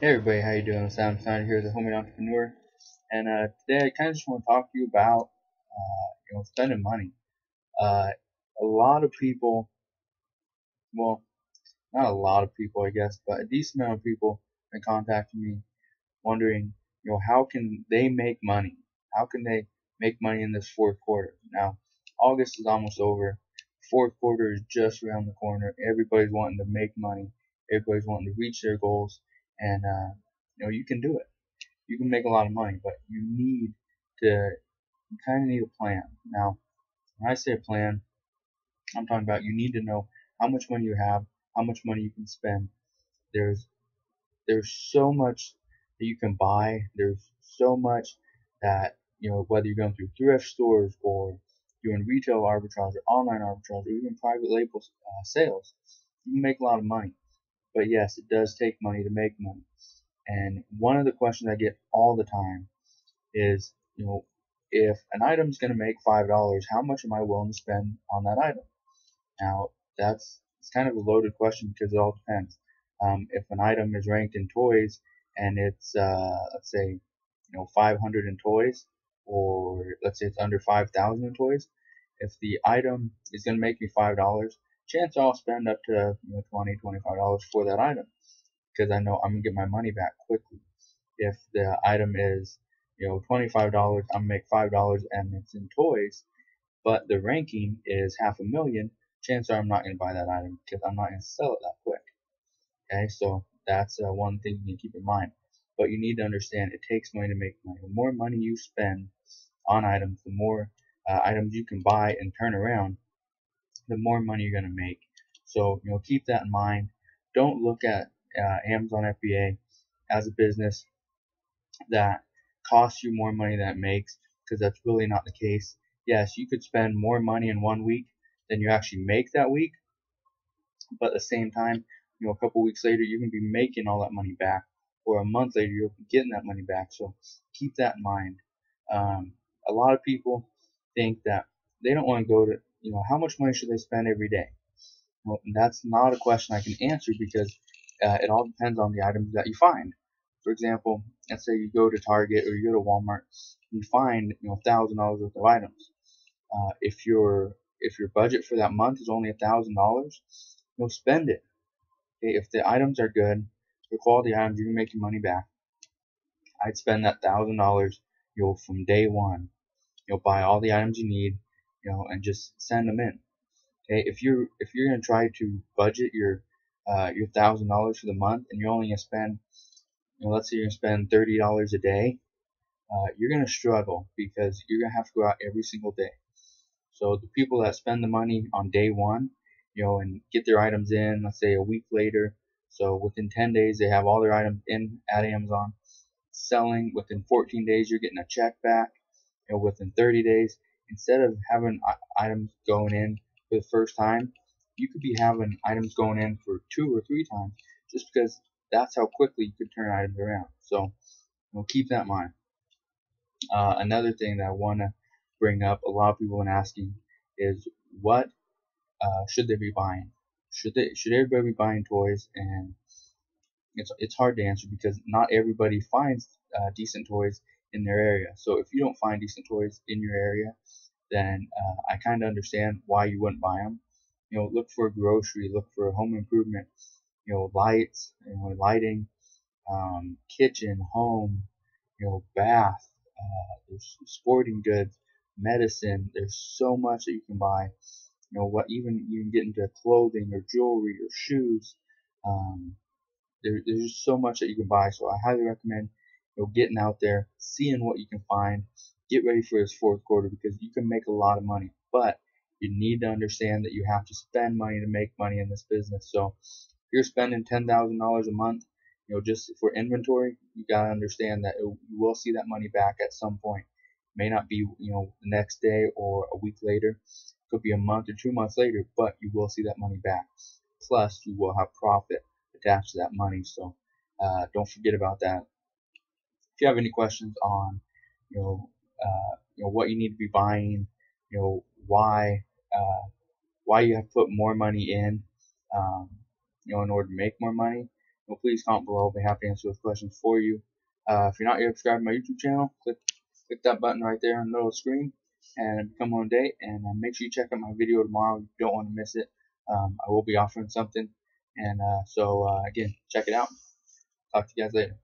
Hey everybody, how you doing? Sam Steiner here, the Homemade Entrepreneur, and today I kind of just want to talk to you about spending money. Uh, a lot of people, well, not a lot of people, I guess, but a decent amount of people have been contacting me, wondering, how can they make money? How can they make money in this fourth quarter? Now, August is almost over. Fourth quarter is just around the corner. Everybody's wanting to make money. Everybody's wanting to reach their goals, and you can do it. You can make a lot of money, but you kind of need a plan. Now, when I say a plan, I'm talking about you need to know how much money you have, how much money you can spend. There's there's so much that you can buy. There's so much that, whether you're going through thrift stores or doing retail arbitrage or online arbitrage or even private label sales, you can make a lot of money. But yes, it does take money to make money. And one of the questions I get all the time is, if an item is going to make $5, how much am I willing to spend on that item? Now, it's kind of a loaded question because it all depends. If an item is ranked in toys and it's, let's say, 500 in toys, or let's say it's under 5,000 in toys, if the item is going to make me $5, chance I'll spend up to $20, $25 for that item because I know I'm gonna get my money back quickly. If the item is $25, I'm gonna make $5 and it's in toys, but the ranking is half a million, chances are I'm not gonna buy that item because I'm not gonna sell it that quick. Okay, so that's one thing you need to keep in mind. But you need to understand it takes money to make money. The more money you spend on items, the more items you can buy and turn around, the more money you're gonna make. So keep that in mind. Don't look at Amazon FBA as a business that costs you more money than it makes, because that's really not the case. Yes, you could spend more money in one week than you actually make that week, but at the same time, a couple weeks later, you can be making all that money back, or a month later, you'll be getting that money back. So keep that in mind. A lot of people think that they don't want to go to, how much money should they spend every day? Well, that's not a question I can answer because it all depends on the items that you find. For example, let's say you go to Target or you go to Walmart, and you find $1,000 worth of items. If your budget for that month is only $1,000, spend it. Okay, if the items are good, the quality items, you can make your money back. I'd spend that $1,000, from day one. You'll buy all the items you need, and just send them in. Okay, if you're gonna try to budget your $1,000 for the month and you're only gonna spend, let's say you're gonna spend $30 a day, you're gonna struggle because you're gonna have to go out every single day. So the people that spend the money on day one, and get their items in, let's say a week later, so within 10 days they have all their items in at Amazon, selling within 14 days, you're getting a check back, within 30 days, instead of having items going in for the first time, you could be having items going in for 2 or 3 times just because that's how quickly you could turn items around. So keep that in mind. Another thing that I want to bring up, a lot of people have been asking, is what should they be buying? Should everybody be buying toys? And it's hard to answer because not everybody finds decent toys in their area. So if you don't find decent toys in your area, then I kind of understand why you wouldn't buy them. Look for a grocery, look for a home improvement, lights, lighting, kitchen, home, bath, there's sporting goods, medicine. There's so much that you can buy. What even you can get into clothing or jewelry or shoes. Um, there's just so much that you can buy. So I highly recommend getting out there, seeing what you can find. Get ready for this fourth quarter because you can make a lot of money, but you need to understand that you have to spend money to make money in this business. So if you're spending $10,000 a month, just for inventory, you gotta understand that you will see that money back at some point. It may not be the next day or a week later. It could be a month or 2 months later, but you will see that money back. Plus, you will have profit attached to that money. So don't forget about that. If you have any questions on what you need to be buying, why why you have to put more money in, in order to make more money, So please comment below. I'll be happy to answer those questions for you. If you're not yet subscribed to my YouTube channel, click that button right there in the middle of the screen and become on date. And make sure you check out my video tomorrow. You don't want to miss it. I will be offering something. And so again, check it out. Talk to you guys later.